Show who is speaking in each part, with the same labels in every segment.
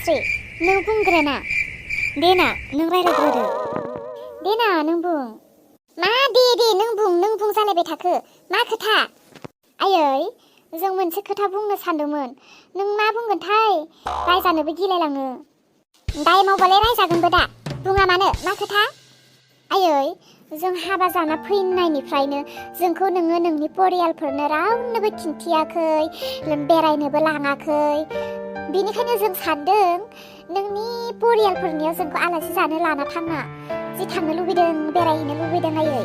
Speaker 1: सरास्रि नों बुंग्रोना देना नों रायज्लायग्रोदो देना नों बुं मा दे नों बुं जालायबाय थाखो मा खोथा आयै जों मोनसे खोथा बुंनो सानदोंमोन नों मा बुंगोनथाय रायजानोबो गिलायलाङो दाय मावबालाय रायजागोनबो दा बुङा मानो मा खोथा आयै जों हाबा जाना फैनायनिफ्रायनो जोंखौ नोङो नोंनि परियालफोरनो रावनोबो खिन्थियाखै बेरायनोबो लाङाखै बेनिखायनो जों सानदों नोंनि परियालफोरनियाव जोंखौ आलासि जानो लाना थाङा जि थांनो लुबैदों बेरायहैनो लुबैदों आयै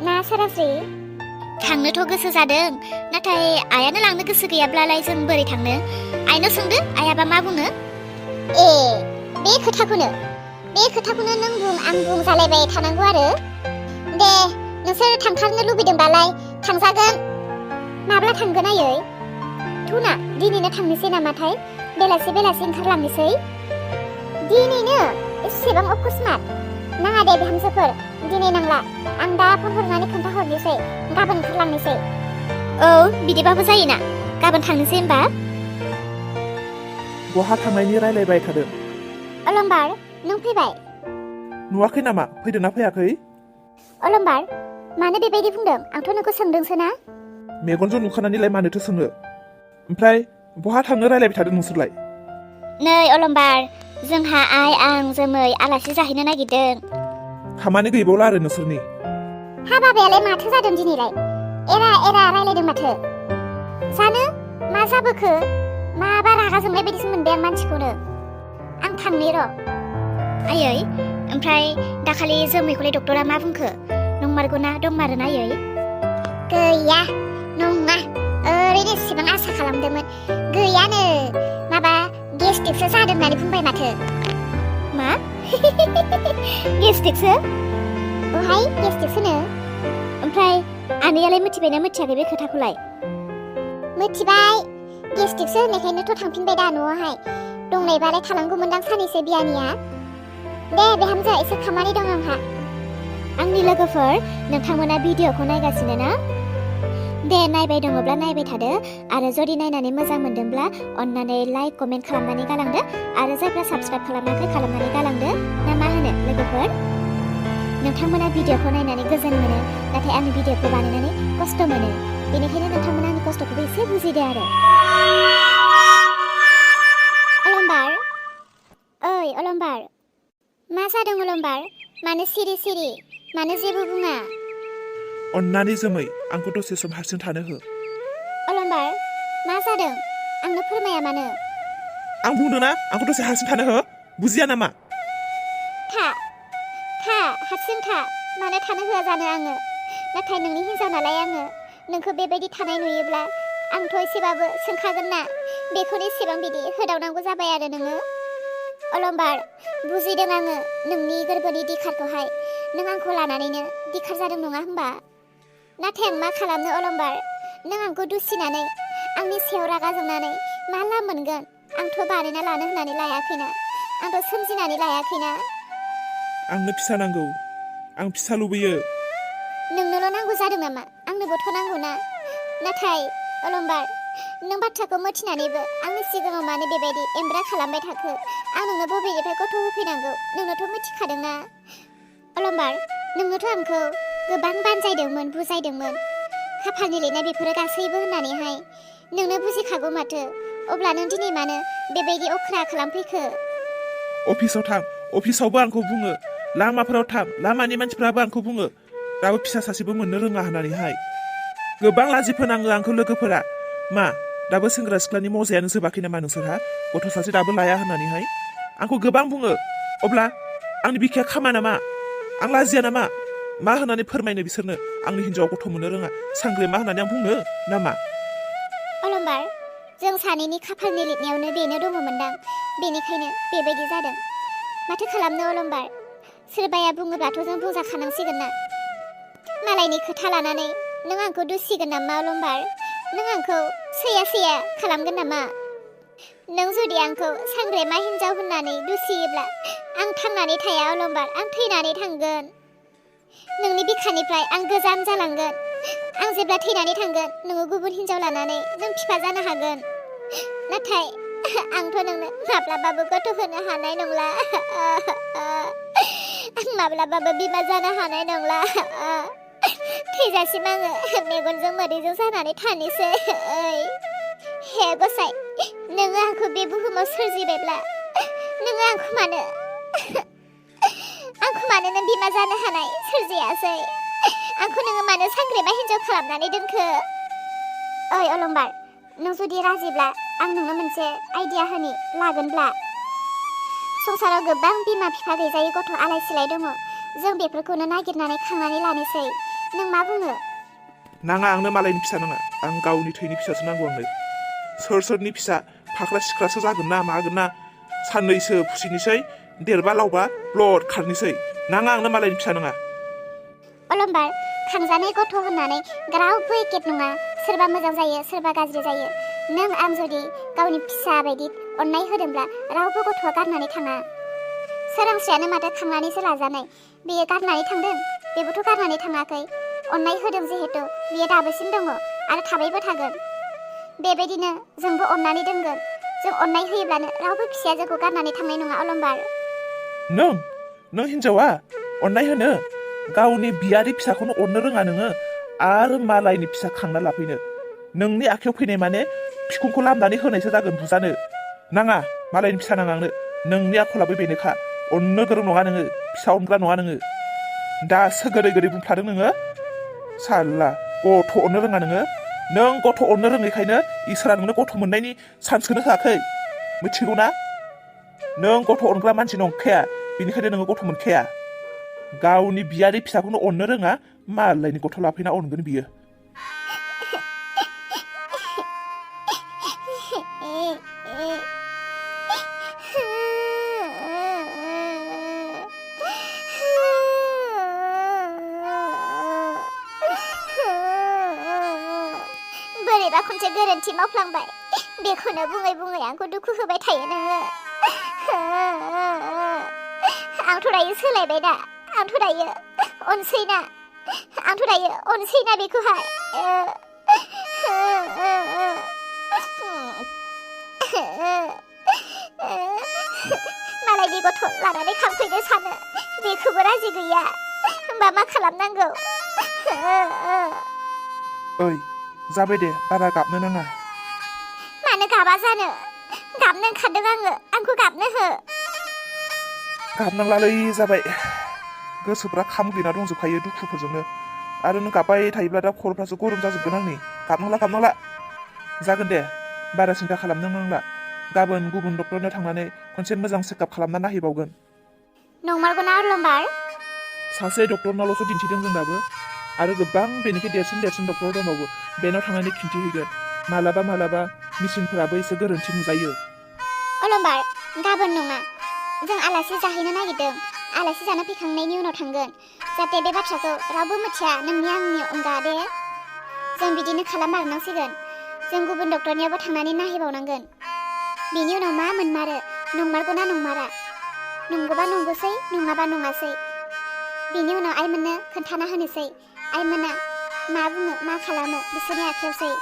Speaker 1: ना सरास्रि थांनोथ' गोसो जादों नाथाय आइयानो लांनो गोसो गैयाब्लालाय जों बोरै थांनो आइनाव सोंदो आइयाबा मा बुङो ए बे खोथाखौनो नों बुं आं बुं जालायबाय थानांगौ आरो दे नोंसोर थांथारनो लुबैदोंबालाय थांजागोन माब्ला थांगोन आयै थुना दिनैनो थांनोसै नामाथाय बेलासि ओंखारलांनोसै दिनैनो एसेबां अकस्मात नाङा दे बिहामजोफोर दिनै नांला आं दा फन हरनानै खोन्थाहरनोसै गाबोन ओंखारलांनोसै औ बिदिबाबो जायोना गाबोन थांनोसै होमबा
Speaker 2: बहा थांनायनि रायलायबाय थादों
Speaker 1: अलंबार नों फैबाय
Speaker 2: नुवाखै नामा फैदोंना फैयाखै
Speaker 1: अलंबार मानो बेबायदि बुंदों आंथ' नोंखौ सोंदोंसो ना
Speaker 2: मेगनजों नुखानानैलाय मानोथो सोङो ओमफ्राय बहा थांनो रायलायबाय थादों नोंसोरलाय
Speaker 1: नै अलंबार जोंहा आं जोमै आलासि जाहैनो नागिरदों
Speaker 2: खामानि गैबावला आरो नोंसोरनि
Speaker 1: हाबायालाय माथो जादों दिनैलाय एरा रायलायदों माथो जानो मा जाबोखो माबा रागा जोंनाय बायदिसो मोनबाय आं मानसिखौनो आं थांनि र' आयै ओमफ्राय दाखालि जोमैखौलाय डक्टरा मा बुंखो नंमारगौना दंमारोना आयै गैया नङा ओरैनो एसेबां आसा खालामदोंमोन गैयानो माबा गेस्ट्रिकसो जादों होननानै बुंबाय माथो मा गेस्ट्रिकसो ओहाय गेस्ट्रिकसोनो ओमफ्राय आनैयालाय मिथिबायना मिथियाखै बे खोथाखौलाय मिथिबाय गेस्ट्रिकसो होननायखायनोथ' थांफिनबाय दा न'आवहाय दंनायबालाय थालांगौमोनदां सानैसो बियानिया दे बिहामजो एसे खामानि दं आंहा आंनि लोगोफोर नोंथांमोना भिडिअखौ नायगासिनो ना दे नायबाय दङब्ला नायबाय थादो आरो जुदि नायनानै मोजां मोनदोंब्ला अन्नानै लाइक कमेन्ट खालामनानै गालांदो आरो जायफ्रा साबस्क्राइब खालामाखै खालामनानै गालांदो ना मा होनो लोगोफोर नोंथांमोना भिडिअखौ नायनानै गोजोन मोनो नाथाय आंनि भिडिअखौ बानायनानै खस्थ' मोनो बेनिखायनो नोंथांमोना आंनि खस्थ'खौबो एसे बुजिदो आरो अलंबार ओइ अलंबार मा जादों अलंबार मानो सिरि मानो जेबो बुङा
Speaker 2: अन्नानै जोमै आंखौ दसे सम हारसिं थानो हो
Speaker 1: अलंबार मा जादों आंनो फोरमाया मानो
Speaker 2: आं बुंदोंना आंखौ दसे हारसिं थानो हो बुजिया नामा
Speaker 1: था हारसिं था मानो थानो होआ जानो आङो नाथाय नोंनि हिन्जाव नालाय आङो नोंखौ बेबायदि थानाय नुयोब्ला आंथ' एसेबाबो सोंखागोन ना बेखौनो एसेबां बिदि होदावनांगौ जाबाय आरो नोङो अलंबार बुजिदों आङो नोंनि गोरबोनि दिखारखौहाय नों आंखौ लानानैनो दिखार जादों नङा होमबा नाथाय आं मा खालामनो अलंबार नों आंखौ दुसिनानै आंनि सायाव रागा जोंनानै मा लाब मोनगोन आंथ' बानायना लानो होननानै लायाखैना आंथ' सोमजिनानै लायाखैना
Speaker 2: आंनो फिसा नांगौ आं फिसा लुबैयो
Speaker 1: नोंनोल' नांगौ जादों नामा आंनोबोथ' नांगौना नाथाय अलंबार नों बाथ्राखौ मिथिनानैबो आंनि सिगाङाव मानो बेबायदि एमब्रा खालामबाय थाखो आं नोंनो बबेनिफ्राय गथ' होफैनांगौ नोंनोथ' मिथिखादोंना अलंबार नोंनोथ' आंखौ गोबां बानजायदोंमोन बुजायदोंमोन खाफालनि लिरनाय बेफोरो गासैबो होननानैहाय नोंनो बुजिखागौ माथो अब्ला नों दिनै मानो बेबायदि अख्रा खालामफैखो
Speaker 2: अफिसाव थां अफिसावबो आंखौ बुङो लामाफोराव थां लामानि मानसिफ्राबो आंखौ बुङो दाबो फिसा सासेबो मोननो रोङा होननानैहाय गोबां लाजि फोनाङो आंखौ लोगोफोरा मा दाबो सेंग्रा सिख्लानि मजायानो जोबाखै नामा नोंसोरहा गथ' सासे दाबो लाया होननानैहाय आंखौ गोबां बुङो अब्ला आंनि बिखाया खामा नामा आं लाजिया नामा मा होननानै फोरमायनो बिसोरनो आंनि हिन्जावाव गथ' मोननो रोङा सांग्रे मा होननानै आं बुंनो नामा
Speaker 1: अलंबार जों सानैनि खाफालनि लिरनायावनो बेनो दङमोनदां बेनिखायनो बेबायदि जादों माथो खालामनो अलंबार सोरबाया बुङोब्लाथ' जों बुंजाखानांसिगोन ना मालायनि खोथा लानानै नों आंखौ दुसिगोन नामा अलंबार नों आंखौ सैया खालामगोन नामा नों जुदि आंखौ सांग्रेमा हिन्जाव होननानै दुसियोब्ला आं थांनानै थाया अलंबार आं थैनानै थांगोन नोंनि बिखानिफ्राय आं गोजान जालांगोन आं जेब्ला थैनानै थांगोन नोङो गुबुन हिन्जाव लानानै नों बिफा जानो हागोन नाथाय आंथ' नोंनो माब्लाबाबो गथ' होनो हानाय नंला आं माब्लाबाबो बिमा जानो हानाय नंला थैजासिम आङो मेगनजों मोदैजों जानानै थानोसै हे गसाइ नोङो आंखौ बे बुहुमाव सोरजिबायब्ला नोङो आंखौ मानो नों बिमा जानो हानाय सोरजियासै आंखौ नोङो मानो सांग्रेमा हिन्जाव खालामनानै दोनखो ओइ अलंबार नों जुदि राजिब्ला आं नोंनो मोनसे आइडिया होनि लागोनब्ला संसाराव गोबां बिमा बिफा गैजायै गथ' आलाय सिलाय दङ जों बेफोरखौनो नागिरनानै खांनानै लानोसै नों मा बुङो
Speaker 2: नाङा आंनो मालायनि फिसा नाङा आं गावनि थैनि फिसासो नांगौ आंनो सोरनि फिसा फाख्रा सिख्रासो जागोन ना मागोन ना साननैसो फुसिनोसै देरबा लावबा ब्लड खारनोसै नाङा आंनो मालायनि फिसा नङा
Speaker 1: अलंबार खांजानाय गथ' होननानै रावबो एखेब नङा सोरबा मोजां जायो सोरबा गाज्रि जायो नों आं जुदि गावनि फिसा बायदि अननाय होदोंब्ला रावबो गथ'आ गारनानै थाङा सोरांस्रियानो माथो खांनानैसो लाजानाय बेयो गारनानै थांदों बेबोथ' गारनानै थाङाखै अननाय होदों जिहेतु बियो दाबोसिम दङ आरो थाबायबो थागोन बेबायदिनो जोंबो अननानै दोनगोन जों अननाय होयोब्लानो रावबो फिसाया जोंखौ गारनानै थांनाय नङा अलंबार
Speaker 2: नों हिन्जावा अननाय होनो गावनि बियारि फिसाखौनो अननो रोङा नोङो आरो मालायनि फिसा खांना लाफैनो नोंनि आखायाव फैनाय माने बिखुंखौ लामनानै होनायसो जागोन बुजानो नाङा मालायनि फिसा नाङा आंनो नोंनि आखलाबो बेनोखा अननो गोरों नङा नोङो फिसा अनग्रा नङा नोङो दासो गोदै गोदै बुंफ्लादों नोङो साला गथ' अननो रोङा नों गथ' अननो रोङैखायनो इसोरा नोंनो गथ' मोननायनि चान्सखौनो होआखै मिथिगौ ना नों गथ' अनग्रा मानसि नंखाया बेनिखायनो नोङो गथ' मोनखाया गावनि बियारि फिसाखौनो अननो रोङा मालायनि गथ' लाफैना अनगोन बियो
Speaker 1: बोरैबा खनसे गोरोन्थि मावफ्लांबाय बेखौनो बुङै बुङै आंखौ दुखु होबाय थायो नोङो आंथ' दायो सोलायबाय दा आंथ' दायो अनसै ना बेखौहाय मालायनि गथ' लानानै खांफैनो सानो बेखौबो राजि गैया होमबा मा खालामनांगौ
Speaker 2: ओइ जाबाय दे बारा गाबनो नाङा
Speaker 1: मानो गाबा जानो गाबनो ओंखारदों आंखौ गाबनो हो
Speaker 2: गाबनांलालै जाबाय गोसोफ्रा खामग्लिना दंजोबखायो दुखुफोरजोंनो आरो नों गाबबाय थायोब्ला दा खर'फ्रासो गरम जाजोबगोन आंनि गाबनांला जागोन दे बारा सिन्था खालामनो नांला गाबोन गुबुन डक्टरनो थांनानै खनसे मोजां चेकआप खालामना नायहैबावगोन
Speaker 1: नंमारगौना अलंबार
Speaker 2: सासे डक्टरनावल'सो दिन्थिदों जों दाबो आरो गोबां बेनिफ्राय देरसिन डक्टर दंबावो बेनाव थांनानै खिन्थिहैगोन मालाबा मेसिनफोराबो एसे गोरोन्थि नुजायो
Speaker 1: अलंबार गाबोन नङा जों आलासि जाहैनो नागिरदों आलासि जानो फैखांनायनि उनाव थांगोन जाहाथे बे बाथ्राखौ रावबो मिथिया नोंनि आंनि अनगा दे जों बिदिनो खालाममारनांसिगोन जों गुबुन डक्टरनियावबो थांनानै नायहैबावनांगोन बेनि उनाव मा मोनमारो नंमारगौना नंमारा नंगौबा नंगौसै नङाबा नङासै बेनि उनाव आइमोननो खोन्थाना होनोसै आइमोना मा बुङो मा खालामो बिसोरनि आखायावसै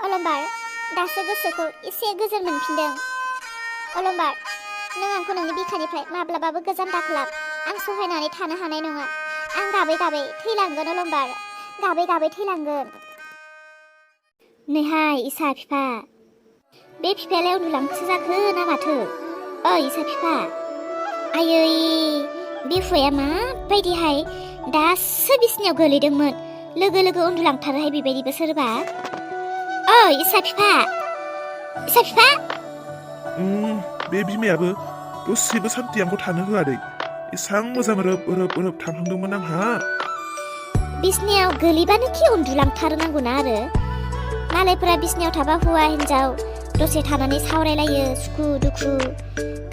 Speaker 1: अलंबार दासो गोसोखौ एसे गोजोन मोनफिनदों अलंबार नों आंखौ नोंनि बिखानिफ्राय माब्लाबाबो गोजान दाख्लाब आं सहायनानै थानो हानाय नङा आं गाबै गाबै थैलांगोन अलंबार गाबै थैलांगोन नैहाय इसा बिफा बे बिफायालाय उन्दुलांखोसो जाखो ना माथो ओइ इसा बिफा आयै बे हुवाया माबायदिहाय दासो बिसिनायाव गोलैदोंमोन लोगो उन्दुलांथारोहाय बेबायदिबो सोरबा ओइ इसा बिफा
Speaker 2: बे बिमायाबो दसेबो सान्थि आंखौ थानो होआ दै एसां मोजां रोब थांहांदोंमोन आंहा
Speaker 1: बिसिनायाव गोलैबानो खि उन्दुलांथारनांगौना आरो मालायफोरा बिसिनायाव थाबा हौवा हिन्जाव दसे थानानै सावरायलायो सुखु दुखु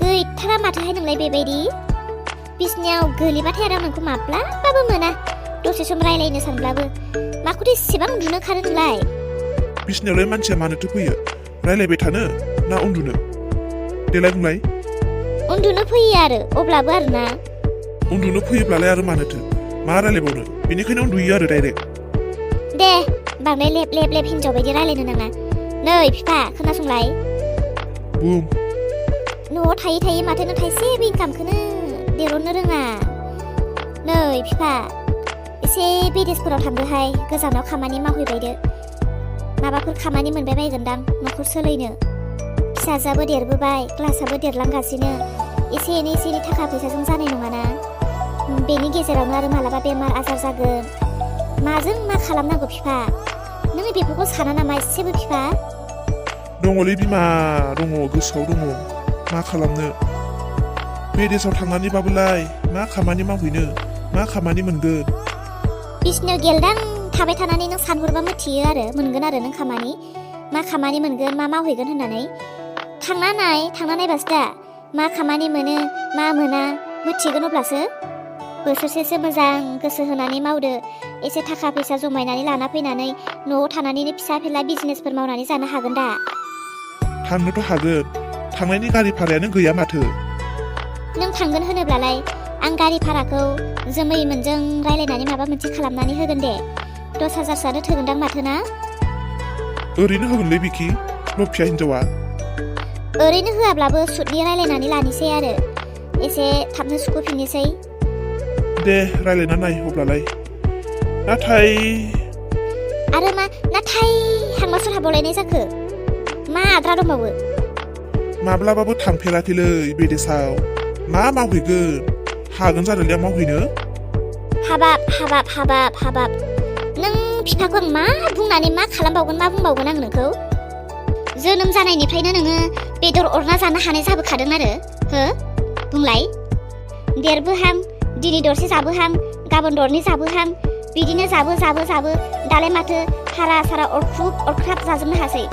Speaker 1: गैथारा माथोहाय नोंलाय बेबायदि बिसिनायाव गोलैबाथाय आरो नोंखौ माब्लाबाबो मोना दसे सम रायलायनो सानब्लाबो माखौथो इसेबां उन्दुनो खारो नोंलाय
Speaker 2: बिसिनायावलाय मानसिया मानोथो फैयो रायलायबाय थानो ना उन्दुनो देलाय बुंलाय
Speaker 1: उन्दुनो फैयो आरो अब्लाबो आरोना
Speaker 2: उन्दुनो फैयोब्लालाय आरो मानोथो मा रायलायबावनो बेनिखायनो उन्दुयो आरो डाइरेक्ट
Speaker 1: दे बांद्राय लेब हिन्जाव बायदि रायलायनो नाङा नै बिफा खोनासंलाय
Speaker 2: बुं
Speaker 1: न'आव थायै थायै माथो नों थाइसेबो इनकामखौनो दिरुननो रोङा। नै बिफा एसे बिदेशफोराव थांदोहाय, गोजानाव खामानि मावहैबायदो। माबाफोर खामानि मोनबाय बायगोनदां न'खर सोलिनो। फिसाजोआबो देरबोबाय, क्लासाबो देरलांगासिनो। एसे एनै थाखा फैसाजों जानाय नङाना। बेनि गेजेरावनो आरो मालाबा बेमार आजार जागोन। माजों मा खालामनांगौ बिफा? नों बेफोरखौ साना नामा एसेबो बिफा?
Speaker 2: दङलै बिमा दङ, गोसोआव दङ। मा खालामनो? बिदेशआव थांनानैबाबोलाय मा खामानि मावहैनो, मा खामानि मोनगोन?
Speaker 1: बिसिनायाव गेलदां थाबाय थानानै नों सानहरबा मिथियो आरो मोनगोन आरो नों खामानि। मा खामानि मोनगोन, मा मावहैगोन होननानै। थांना नायबासो दा मा खामानि मोनो मा मोना मिथिगोन। अब्लासो बोसोरसेसो मोजां गोसो होनानै मावदो। एसे थाखा फैसा जमायनानै लाना फैनानै न'आव थानानैनो फिसा फेला बिजनेसफोर मावनानै जानो हागोन दा।
Speaker 2: थांनोथ' हागोन, थांनायनि गारि भारायानो गैया माथो।
Speaker 1: नों थांगोन होनोब्लालाय आं गारि भाराखौ जोमैमोनजों रायलायनानै माबा मोनसे खालामनानै होगोन दे। 10,000सोआनो थोगोनदां माथो ना?
Speaker 2: ओरैनो होगोनलै बिखि लफिया हिनजावा।
Speaker 1: ओरैनो होआब्लाबो सुटनि रायलायनानै लानोसै आरो एसे थाबनो सुख'फिननोसै।
Speaker 2: दे रायलायना नाय अब्लालाय। नाथाय
Speaker 1: हांमा सोर हाबावलायनाय जाखो? मा आद्रा दंबावो?
Speaker 2: माब्लाबाबो थांफेराखैलै बिदेशआव। मा मावहैगोन? हागोन जादोंलै आं मावहैनो।
Speaker 1: हाबाब नों बिफाखौ आं मा बुंनानै मा खालामबावगोन, मा बुंबावगोन आं नोंखौ? जोनोम जानायनिफ्रायनो नोङो बेदर अरना जानो हानाय जाबोखादों आरो हो? बुंलाय। देरबोहां दिनै दरसे जाबोहां गाबोन दरनै जाबोहां बिदिनो जाबो दालाय माथो हारा सारा अरख्राब जाजोबनो हासै।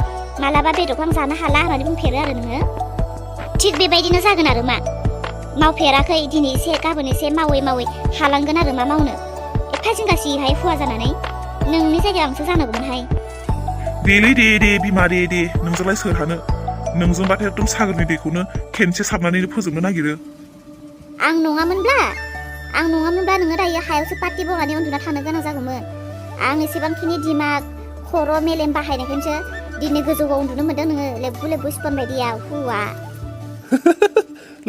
Speaker 1: मालाबा बेदरखौ आं जानो हाला होननानै बुंफेरो आरो नोङो। थिग बेबायदिनो जागोन आरो मा? मावफेराखै दिनै एसे गाबोन एसे मावै हालांगोन आरो मा मावनो। एफा जिंगासिहाय हुवा जानानै नोंनि जायगायाव आंसो जानांगौमोनहाय।
Speaker 2: देलै दे बिमा दे नोंजोंलाय सोर हानो? नोंजोंबाथाय एकदम सागरनि दैखौनो खेनसे सारनानैनो फोजोबनो नागिरो।
Speaker 1: आं नङामोनब्ला नोङो दायो हायावसो पार्टि बनानै उन्दुना थानो गोनां जागौमोन। आं एसेबांखिनि दिमाग खर' मेलेम बाहायनायखायसो दिनै गोजौआव उन्दुनो मोनदों नोङो लेबु स्पन बायदियाव हुवा।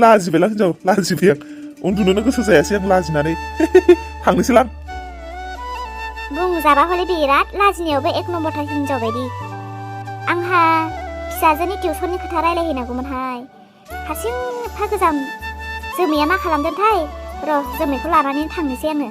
Speaker 2: लाजिबायलां हिनजाव, लाजिबाय आं। उन्दुनोनो गोसो जायासै आं लाजिनानै। थांनोसैलां।
Speaker 1: बुंजाबा हले बिराद लाजिनायावबो एक नम्बरथार हिनजाव बायदि। आंहा फिसाजोनि टिउसननि खोथा रायलायहैनांगौमोनहाय। हारसिं एफा गोजान। जोमैया मा खालामदोंथाय? र' जोमैखौ लानानै थांनोसै आङो।